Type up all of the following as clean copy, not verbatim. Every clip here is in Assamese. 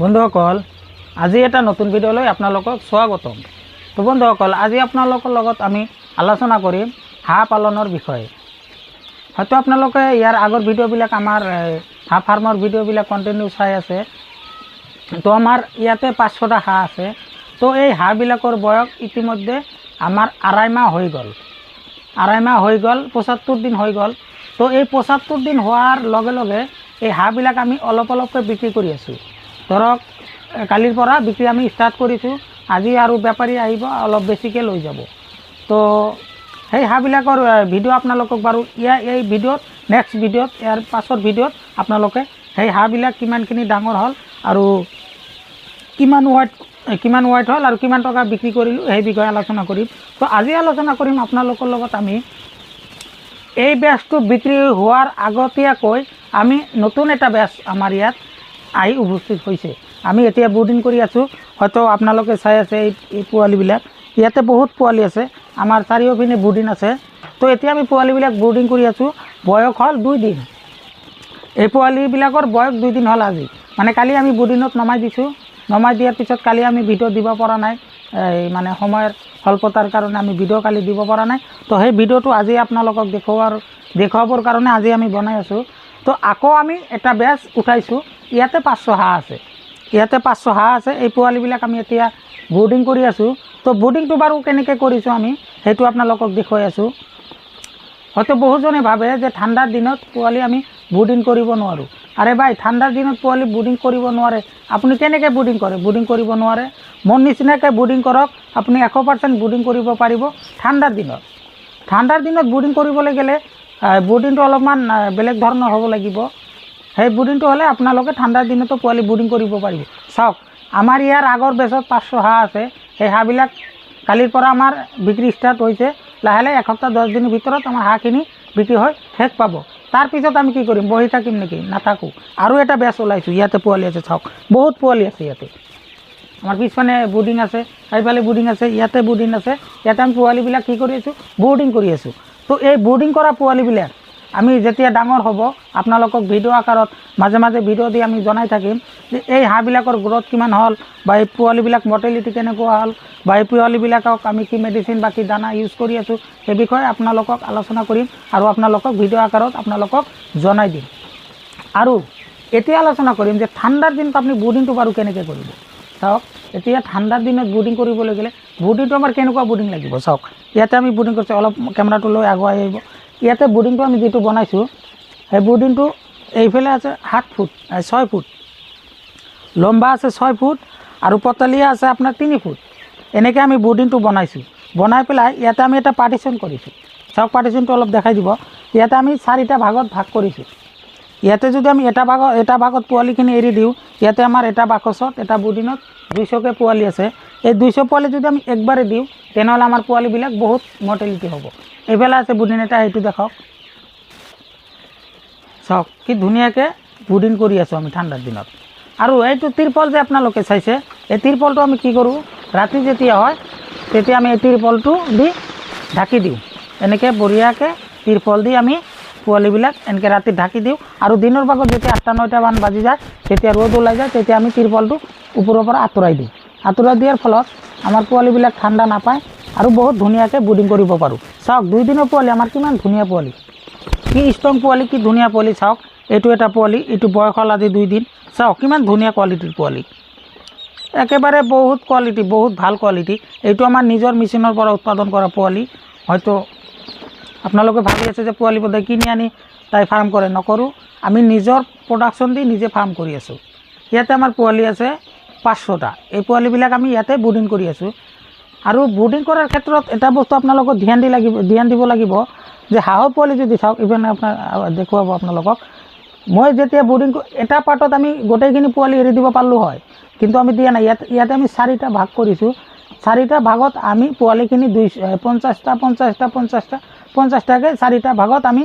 বন্ধুসকল আজি এটা নতুন ভিডিঅ'লৈ আপোনালোকক স্বাগতম। তো বন্ধুসকল আজি আপোনালোকৰ লগত আমি আলোচনা কৰিম হাঁহ পালনৰ বিষয়ে। হয়তো আপোনালোকে ইয়াৰ আগৰ ভিডিঅ'বিলাক আমাৰ হাঁহ ফাৰ্মৰ ভিডিঅ'বিলাক কণ্টিনিউ চাই আছে। তো আমাৰ ইয়াতে 500টা হাঁহ আছে। তো এই হাঁহবিলাকৰ বয়স ইতিমধ্যে আমাৰ আঢ়াই মাহ হৈ গ'ল। 75 দিন হৈ গ'ল। তো এই 75 দিন হোৱাৰ লগে লগে এই হাঁহবিলাক আমি অলপকৈ বিক্ৰী কৰি আছোঁ। ধৰক কালিৰ পৰা বিক্ৰী আমি ষ্টাৰ্ট কৰিছোঁ। আজি আৰু বেপাৰী আহিব অলপ বেছিকৈ লৈ যাব। তো সেই হাঁহবিলাকৰ ভিডিঅ' আপোনালোকক বাৰু এই ভিডিঅ'ত নেক্সট ভিডিঅ'ত ইয়াৰ পাছৰ ভিডিঅ'ত আপোনালোকে সেই হাঁহবিলাক কিমানখিনি ডাঙৰ হ'ল আৰু কিমান ৱাইট হ'ল আৰু কিমান টকা বিক্ৰী কৰিলোঁ সেই বিষয়ে আলোচনা কৰিম। তো আজি আলোচনা কৰিম আপোনালোকৰ লগত আমি এই বেচটো বিক্ৰী হোৱাৰ আগতীয়াকৈ আমি নতুন এটা বেচ আমাৰ ইয়াত আহি উপস্থিত হৈছে। আমি এতিয়া ব্ৰুডিং কৰি আছোঁ। হয়তো আপোনালোকে চাই আছে এই পোৱালিবিলাক, ইয়াতে বহুত পোৱালি আছে। আমাৰ চাৰিওপিনে ব্ৰুডিং আছে। তো এতিয়া আমি পোৱালিবিলাক ব্ৰুডিং কৰি আছোঁ। বয়স হ'ল 2 দিন। এই পোৱালিবিলাকৰ বয়স 2 দিন হ'ল আজি। মানে কালি আমি ব্ৰুডিঙত নমাই দিছোঁ। নমাই দিয়াৰ পিছত কালি আমি ভিডিঅ' দিব পৰা নাই, মানে সময়ৰ স্বল্পতাৰ কাৰণে আমি ভিডিঅ' কালি দিব পৰা নাই। তো সেই ভিডিঅ'টো আজি আপোনালোকক দেখুৱাবৰ কাৰণে আজি আমি বনাই আছোঁ। তো আকৌ আমি এটা বেচ উঠাইছোঁ। ইয়াতে 500 হাঁহ আছে। এই পোৱালিবিলাক আমি এতিয়া ব্ৰুডিং কৰি আছোঁ। তো ব্ৰুডিংটো বাৰু কেনেকৈ কৰিছোঁ আমি সেইটো আপোনালোকক দেখুৱাই আছোঁ। হয়তো বহুজনে ভাবে যে ঠাণ্ডাৰ দিনত পোৱালি আমি ব্ৰুডিং কৰিব নোৱাৰোঁ। আৰে ভাই, ঠাণ্ডাৰ দিনত পোৱালি ব্ৰুডিং কৰিব নোৱাৰে। আপুনি কেনেকৈ ব্ৰুডিং কৰে? ব্ৰুডিং কৰিব নোৱাৰে। মোৰ নিচিনাকৈ ব্ৰুডিং কৰক, আপুনি 100% ব্ৰুডিং কৰিব পাৰিব ঠাণ্ডাৰ দিনত। ঠাণ্ডাৰ দিনত ব্ৰুডিং কৰিবলৈ গ'লে ব্ৰুডিংটো অলপমান বেলেগ ধৰণৰ হ'ব লাগিব। সেই ব্ৰুডিংটো হ'লে আপোনালোকে ঠাণ্ডাৰ দিনতো পোৱালি ব্ৰুডিং কৰিব পাৰিব। চাওক, আমাৰ ইয়াৰ আগৰ বেচত 500 হাঁহ আছে। সেই হাঁহবিলাক কালিৰ পৰা আমাৰ বিক্ৰী ষ্টাৰ্ট হৈছে। লাহে লাহে এসপ্তাহ 10 দিনৰ ভিতৰত আমাৰ হাঁহখিনি বিক্ৰী হৈ শেষ পাব। তাৰপিছত আমি কি কৰিম? বহি থাকিম নেকি? নাথাকোঁ। আৰু এটা বেচ ওলাইছোঁ। ইয়াতে পোৱালি আছে, চাওক বহুত পোৱালি আছে ইয়াতে। আমাৰ পিছফালে ব্ৰুডিং আছে, সেইফালে ব্ৰুডিং আছে, ইয়াতে ব্ৰুডিং আছে। ইয়াতে আমি পোৱালিবিলাক কি কৰি আছোঁ? ব্ৰুডিং কৰি আছোঁ। তো এই ব্ৰুডিং কৰা পোৱালিবিলাক আমি যেতিয়া ডাঙৰ হ'ব আপোনালোকক ভিডিঅ' আকাৰত মাজে মাজে ভিডিঅ' দি আমি জনাই থাকিম যে এই হাঁহবিলাকৰ গ্ৰ'থ কিমান হ'ল, বা এই পোৱালিবিলাক মৰ্টেলিটি কেনেকুৱা হ'ল, বা এই পোৱালিবিলাকক আমি কি মেডিচিন বা কি দানা ইউজ কৰি আছোঁ সেই বিষয়ে আপোনালোকক আলোচনা কৰিম আৰু আপোনালোকক ভিডিঅ' আকাৰত আপোনালোকক জনাই দিম। আৰু এতিয়া আলোচনা কৰিম যে ঠাণ্ডাৰ দিনত আপুনি ব্ৰুডিংটো বাৰু কেনেকৈ কৰিব। চাওক, এতিয়া ঠাণ্ডাৰ দিনত ব্ৰুডিং কৰিবলৈ গ'লে ব্ৰুডিংটো আমাৰ কেনেকুৱা ব্ৰুডিং লাগিব। চাওক, ইয়াতে আমি ব্ৰুডিং কৰিছোঁ। অলপ কেমেৰাটো লৈ আগুৱাই আহিব। ইয়াতে ব্ৰুডিংটো আমি যিটো বনাইছোঁ সেই ব্ৰুডিংটো এইফালে আছে 6 ফুট লম্বা আছে, 6 ফুট আৰু পতলীয়া আছে আপোনাৰ 3 ফুট। এনেকৈ আমি ব্ৰুডিংটো বনাইছোঁ। বনাই পেলাই ইয়াতে আমি এটা পাৰ্টিশ্যন কৰিছোঁ। চাওক, পাৰ্টিশ্যনটো অলপ দেখাই দিব। ইয়াতে আমি 4টা ভাগত ভাগ কৰিছোঁ। ইয়াতে যদি আমি এটা ভাগত পোৱালিখিনি এৰি দিওঁ, ইয়াতে আমাৰ এটা বাকচত এটা ব্ৰুডিঙত 200কৈ পোৱালি আছে। এই 200 পোৱালি যদি আমি একবাৰে দিওঁ তেনেহ'লে আমাৰ পোৱালিবিলাক বহুত মৰ্টেলিটি হ'ব। এইফালে আছে ব্ৰুডিং এটা, সেইটো দেখাওক। চাওক কি ধুনীয়াকৈ ব্ৰুডিং কৰি আছোঁ আমি ঠাণ্ডাৰ দিনত। আৰু এইটো তিৰপল যে আপোনালোকে চাইছে, এই তিৰপলটো আমি কি কৰোঁ? ৰাতি যেতিয়া হয় তেতিয়া আমি এই তিৰপলটো দি ঢাকি দিওঁ। এনেকৈ বঢ়িয়াকৈ তিৰপল দি আমি পোৱালিবিলাক এনেকৈ ৰাতি ঢাকি দিওঁ। আৰু দিনৰ ভাগত যেতিয়া 8-9টা মান বাজি যায়, তেতিয়া ৰ'দ ওলাই যায়, তেতিয়া আমি তিৰপলটো ওপৰৰ পৰা আঁতৰাই দিওঁ। আঁতৰাই দিয়াৰ ফলত আমাৰ পোৱালিবিলাক ঠাণ্ডা নাপায় আৰু বহুত ধুনীয়াকৈ ব্ৰুডিং কৰিব পাৰোঁ। চাওক, 2 দিনৰ পোৱালি আমাৰ কিমান ধুনীয়া পোৱালি, কি ষ্ট্ৰং পোৱালি, কি ধুনীয়া পোৱালি। চাওক, এইটো এটা পোৱালি, এইটো বয়স হ'ল আজি 2 দিন। চাওক কিমান ধুনীয়া কোৱালিটিৰ পোৱালি, একেবাৰে বহুত কোৱালিটি, বহুত ভাল কোৱালিটি। এইটো আমাৰ নিজৰ মেচিনৰ পৰা উৎপাদন কৰা পোৱালি। হয়তো আপোনালোকে ভাবি আছে যে পোৱালি বোধহয় কিনি আনি তাই ফাৰ্ম কৰে। নকৰোঁ, আমি নিজৰ প্ৰডাকশ্যন দি নিজে ফাৰ্ম কৰি আছোঁ। ইয়াতে আমাৰ পোৱালি আছে 500টা। এই পোৱালিবিলাক আমি ইয়াতে ব্ৰুডিং কৰি আছোঁ। আৰু ব্ৰুডিং কৰাৰ ক্ষেত্ৰত এটা বস্তু আপোনালোকক ধ্যান দিব লাগিব যে হাঁহৰ পোৱালি যদি চাওক, ইভেন আপোনাৰ দেখুৱাব আপোনালোকক। মই যেতিয়া ব্ৰুডিং এটা পাৰ্টত আমি গোটেইখিনি পোৱালি এৰি দিব পাৰিলোঁ হয়, কিন্তু আমি দিয়া নাই। ইয়াতে আমি 4টা ভাগ কৰিছোঁ। 4টা ভাগত আমি পোৱালিখিনি 50টাকৈ 4টা ভাগত আমি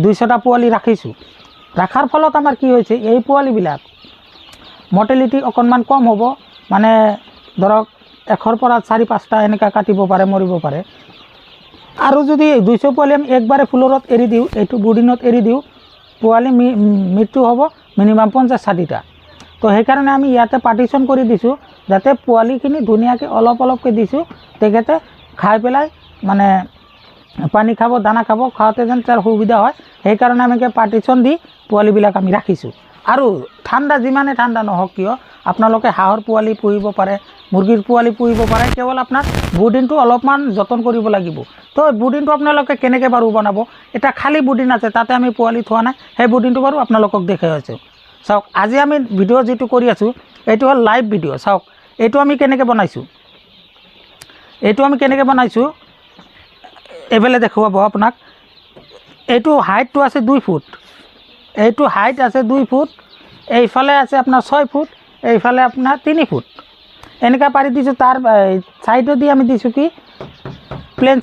200টা পোৱালি ৰাখিছোঁ। ৰখাৰ ফলত আমাৰ কি হৈছে, এই পোৱালিবিলাক মৰ্টেলিটি অকণমান কম হ'ব। মানে ধৰক 100ৰ পৰা 4-5টা এনেকৈ কাটিব পাৰে, মৰিব পাৰে। আৰু যদি 200 পোৱালি আমি একবাৰে ফ্ল'ৰত এৰি দিওঁ, এইটো ব্ৰুডিঙত এৰি দিওঁ, পোৱালি মৃত্যু হ'ব মিনিমাম 50-60টা। তো সেইকাৰণে আমি ইয়াতে পাৰ্টিশ্যন কৰি দিছোঁ যাতে পোৱালিখিনি ধুনীয়াকৈ অলপ অলপকৈ দিছোঁ, তেখেতে খাই পেলাই মানে পানী খাব, দানা খাব, খাওঁতে যেন তাৰ সুবিধা হয়, সেইকাৰণে আমি পাৰ্টিশ্যন দি পোৱালিবিলাক আমি ৰাখিছোঁ। আৰু ঠাণ্ডা যিমানে ঠাণ্ডা নহওক কিয় আপোনালোকে হাঁহৰ পোৱালি পুহিব পাৰে, মুৰ্গীৰ পোৱালি পুহিব পাৰে, কেৱল আপোনাৰ বুডিনটো অলপমান যতন কৰিব লাগিব। তো বুডিনটো আপোনালোকে কেনেকৈ বাৰু বনাব, এটা খালী বুডিন আছে, তাতে আমি পোৱালি থোৱা নাই, সেই বুডিনটো বাৰু আপোনালোকক দেখাই আছোঁ। চাওক, আজি আমি ভিডিঅ' যিটো কৰি আছোঁ এইটো হ'ল লাইভ ভিডিঅ'। চাওক, এইটো আমি কেনেকৈ বনাইছোঁ, এইফালে দেখুৱাব আপোনাক। এইটো হাইটটো আছে 2 ফুট, এইটো হাইট আছে 2 ফুট, এইফালে আছে আপোনাৰ 6 ফুট, এইফালে আপোনাৰ 3 ফুট, এনেকৈ পাৰি দিছোঁ। তাৰ ছাইডেদি আমি দিছোঁ কি প্লেন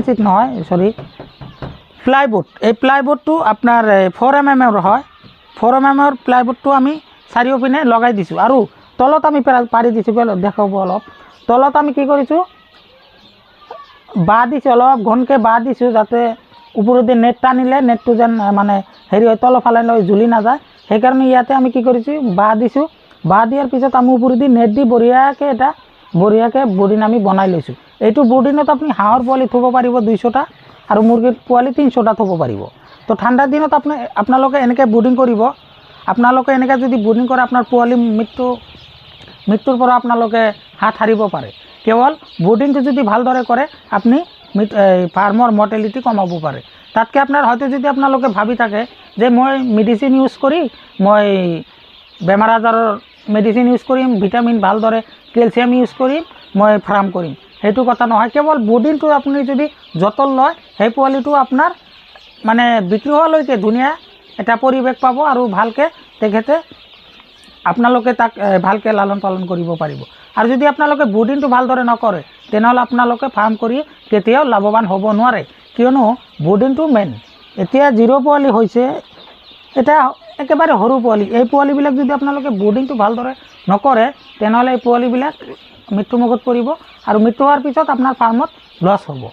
চিট নহয়, চৰি, প্লাইবোৰ্ড। এই প্লাইবোৰ্ডটো আপোনাৰ 4 mm হয়, 4 mm প্লাইবোৰ্ডটো আমি চাৰিওপিনে লগাই দিছোঁ। আৰু তলত আমি পাৰি দিছোঁ, দেখাব অলপ। তলত আমি কি কৰিছোঁ, বাঁহ দিছোঁ, অলপ ঘনকৈ বাঁহ দিছোঁ, যাতে ওপৰেদি নেট টানিলে নেটটো যেন মানে হেৰি হয়, তলফালে ঝুলি নাযায়। সেইকাৰণে ইয়াতে আমি কি কৰিছোঁ, বাঁহ দিছোঁ। বাঁহ দিয়াৰ পিছত আমি ওপৰেদি নেট দি বঢ়িয়াকৈ বুডিন আমি বনাই লৈছোঁ। এইটো বুডিনত আপুনি হাঁহৰ পোৱালি থ'ব পাৰিব 200টা, আৰু মুৰ্গীৰ পোৱালি 300টা থ'ব পাৰিব। তো ঠাণ্ডাৰ দিনত আপোনালোকে এনেকৈ বুডিং কৰিব। আপোনালোকে এনেকৈ যদি বুডিং কৰে, আপোনাৰ পোৱালি মৃত্যুৰ পৰা আপোনালোকে হাত সাৰিব পাৰে। কেৱল বুডিংটো যদি ভালদৰে কৰে, আপুনি ফাৰ্মৰ মৰ্টেলিটি কমাব পাৰে। তাতকৈ আপোনাৰ হয়তো যদি আপোনালোকে ভাবি থাকে যে মই মেডিচিন ইউজ কৰি, মই বেমাৰ আজাৰৰ মেডিচিন ইউজ কৰিম, ভিটামিন ভালদৰে কেলছিয়াম ইউজ কৰিম, মই ফাৰ্ম কৰিম, সেইটো কথা নহয়। কেৱল বুডিংটো আপুনি যদি যতন লয়, সেই পোৱালিটো আপোনাৰ মানে বিক্ৰী হোৱালৈকে ধুনীয়া এটা পৰিৱেশ পাব, আৰু ভালকৈ তেখেতে আপোনালোকে তাক ভালকৈ লালন পালন কৰিব পাৰিব। আৰু যদি আপোনালোকে বুডিংটো ভালদৰে নকৰে, তেনেহ'লে আপোনালোকে ফাৰ্ম কৰি কেতিয়াও লাভৱান হ'ব নোৱাৰে, কিয়নো বুডিংটো মেইন। এতিয়া 0 পোৱালি হৈছে, এটা একেবাৰে সৰু পোৱালি, এই পোৱালিবিলাক যদি আপোনালোকে বুডিংটো ভালদৰে নকৰে, তেনেহ'লে এই পোৱালিবিলাক মৃত্যুমুখত পৰিব, আৰু মৃত্যু হোৱাৰ পিছত আপোনাৰ ফাৰ্মত লছ হ'ব।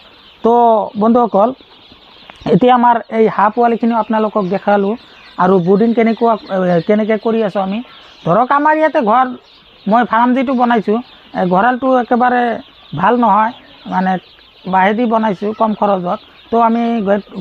তো বন্ধুসকল, এতিয়া আমাৰ এই হাঁহ পোৱালিখিনিও আপোনালোকক দেখালোঁ, আৰু বুডিং কেনেকৈ কৰি আছোঁ আমি। ধৰক আমাৰ ইয়াতে মই ফাৰ্ম যিটো বনাইছোঁ, গঁৰালটো একেবাৰে ভাল নহয়, মানে বাঁহেদি বনাইছোঁ কম খৰচত। তো আমি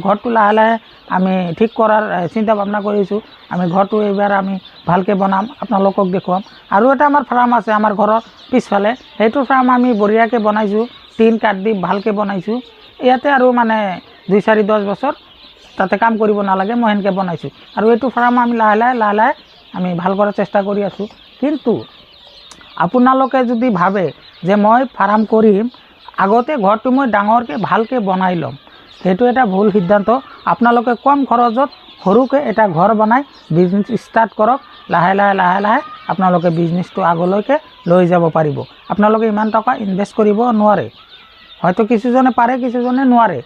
ঘৰটো লাহে লাহে আমি ঠিক কৰাৰ চিন্তা ভাৱনা কৰিছোঁ। আমি ঘৰটো এইবাৰ আমি ভালকৈ বনাম, আপোনালোকক দেখুৱাম। আৰু এটা আমাৰ ফাৰ্ম আছে আমাৰ ঘৰৰ পিছফালে, সেইটো ফাৰ্ম আমি বঢ়িয়াকৈ বনাইছোঁ, টিন কাঠ দি ভালকৈ বনাইছোঁ। ইয়াতে আৰু মানে 2, 4, 10 বছৰ তাতে কাম কৰিব নালাগে, মই সেনেকৈ বনাইছোঁ। আৰু এইটো ফাৰ্ম আমি লাহে লাহে আমি ভাল কৰাৰ চেষ্টা কৰি আছোঁ। কিন্তু আপোনালোকে যদি ভাবে যে মই ফাৰ্ম কৰিম, আগতে ঘৰটো মই ডাঙৰকৈ ভালকৈ বনাই ল'ম, সেইটো এটা ভুল সিদ্ধান্ত। আপোনালোকে কম খৰচত সৰুকৈ এটা ঘৰ বনাই বিজনেছ ষ্টাৰ্ট কৰক। লাহে লাহে আপোনালোকে বিজনেছটো আগলৈকে লৈ যাব পাৰিব। আপোনালোকে ইমান টকা ইনভেষ্ট কৰিব নোৱাৰে, হয়তো কিছুজনে পাৰে, কিছুজনে নোৱাৰে।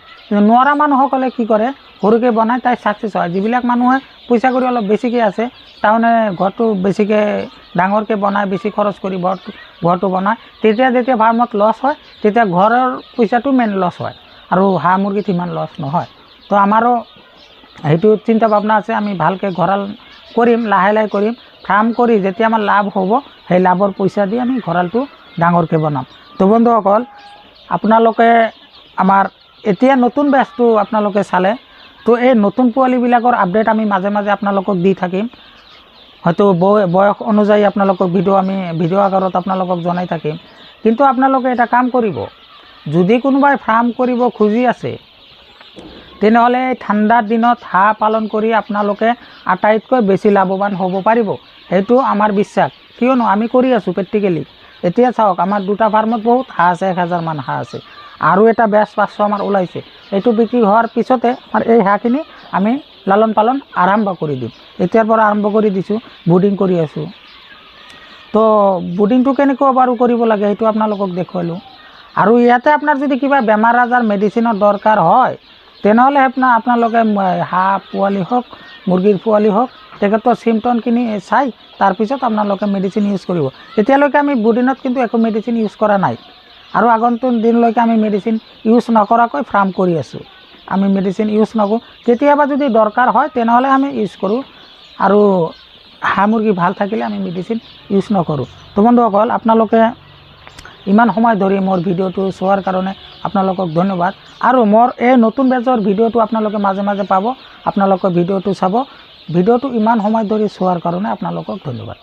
নোৱাৰা মানুহসকলে কি কৰে, সৰুকৈ বনাই তাই ছাকচেছ হয়। যিবিলাক মানুহে পইচা কৰি অলপ বেছিকৈ আছে, তাৰমানে ঘৰটো বেছিকৈ ডাঙৰকৈ বনায়, বেছি খৰচ কৰি ঘৰটো বনায়, যেতিয়া ফাৰ্মত লছ হয়, তেতিয়া ঘৰৰ পইচাটো মেইন লছ হয়, আৰু হাঁহ মুৰ্গীত ইমান লছ নহয়। তো আমাৰো সেইটো চিন্তা ভাৱনা আছে, আমি ভালকৈ গঁৰাল কৰিম, লাহে কৰিম। ফাৰ্ম কৰি যেতিয়া আমাৰ লাভ হ'ব, সেই লাভৰ পইচা দি আমি গঁৰালটো ডাঙৰকৈ বনাম। তো বন্ধুসকল, আপোনালোকে আমাৰ এতিয়া নতুন বেচটো আপোনালোকে চালে, তো এই নতুন পোৱালিবিলাকৰ আপডেট আমি মাজে মাজে আপোনালোকক দি থাকিম। হয়তো বয়স অনুযায়ী আপোনালোকক ভিডিঅ' আকাৰত আপোনালোকক জনাই থাকিম। কিন্তু আপোনালোকে এটা কাম কৰিব, যদি কোনোবাই ফাৰ্ম কৰিব খুজি আছে, তেনেহ'লে ঠাণ্ডাৰ দিনত হাঁহ পালন কৰি আপোনালোকে আটাইতকৈ বেছি লাভৱান হ'ব পাৰিব, সেইটো আমাৰ বিশ্বাস। কিয়নো আমি কৰি আছোঁ প্ৰেক্টিকেলি। এতিয়া চাওক, আমাৰ 2টা ফাৰ্মত বহুত হাঁহ আছে, 1000 মান হাঁহ আছে, আৰু এটা বেচ 500 আমাৰ ওলাইছে। এইটো বিক্ৰী হোৱাৰ পিছতে আমাৰ এই হাঁহখিনি আমি লালন পালন আৰম্ভ কৰি দিম। এতিয়াৰ পৰা আৰম্ভ কৰি দিছোঁ, বুডিং কৰি আছোঁ। তো বুডিংটো কেনেকুৱা বাৰু কৰিব লাগে, সেইটো আপোনালোকক দেখুৱালোঁ। আৰু ইয়াতে আপোনাৰ যদি কিবা বেমাৰ আজাৰ মেডিচিনৰ দৰকাৰ হয়, তেনেহ'লে আপোনালোকে হাঁহ পোৱালি হওক, মুৰ্গীৰ পোৱালি হওক, তেখেতৰ চিমটমখিনি চাই তাৰপিছত আপোনালোকে মেডিচিন ইউজ কৰিব। এতিয়ালৈকে আমি বুডিনত কিন্তু একো মেডিচিন ইউজ কৰা নাই, আৰু আগন্তুক দিনলৈকে আমি মেডিচিন ইউজ নকৰাকৈ ফাৰ্ম কৰি আছোঁ। আমি মেডিচিন ইউজ নকৰোঁ, কেতিয়াবা যদি দৰকাৰ হয় তেনেহ'লে আমি ইউজ কৰোঁ। আৰু হাঁহ মুৰ্গী ভাল থাকিলে আমি মেডিচিন ইউজ নকৰোঁ। তো বন্ধুসকল, আপোনালোকে ইমান সময় ধৰি মোৰ ভিডিঅ'টো চোৱাৰ কাৰণে আপোনালোকক ধন্যবাদ। আৰু মোৰ এই নতুন বেজৰ ভিডিঅ'টো আপোনালোকে মাজে মাজে পাব। আপোনালোকে ভিডিঅ'টো চাব। ভিডিঅ'টো ইমান সময় ধৰি চোৱাৰ কাৰণে আপোনালোকক ধন্যবাদ।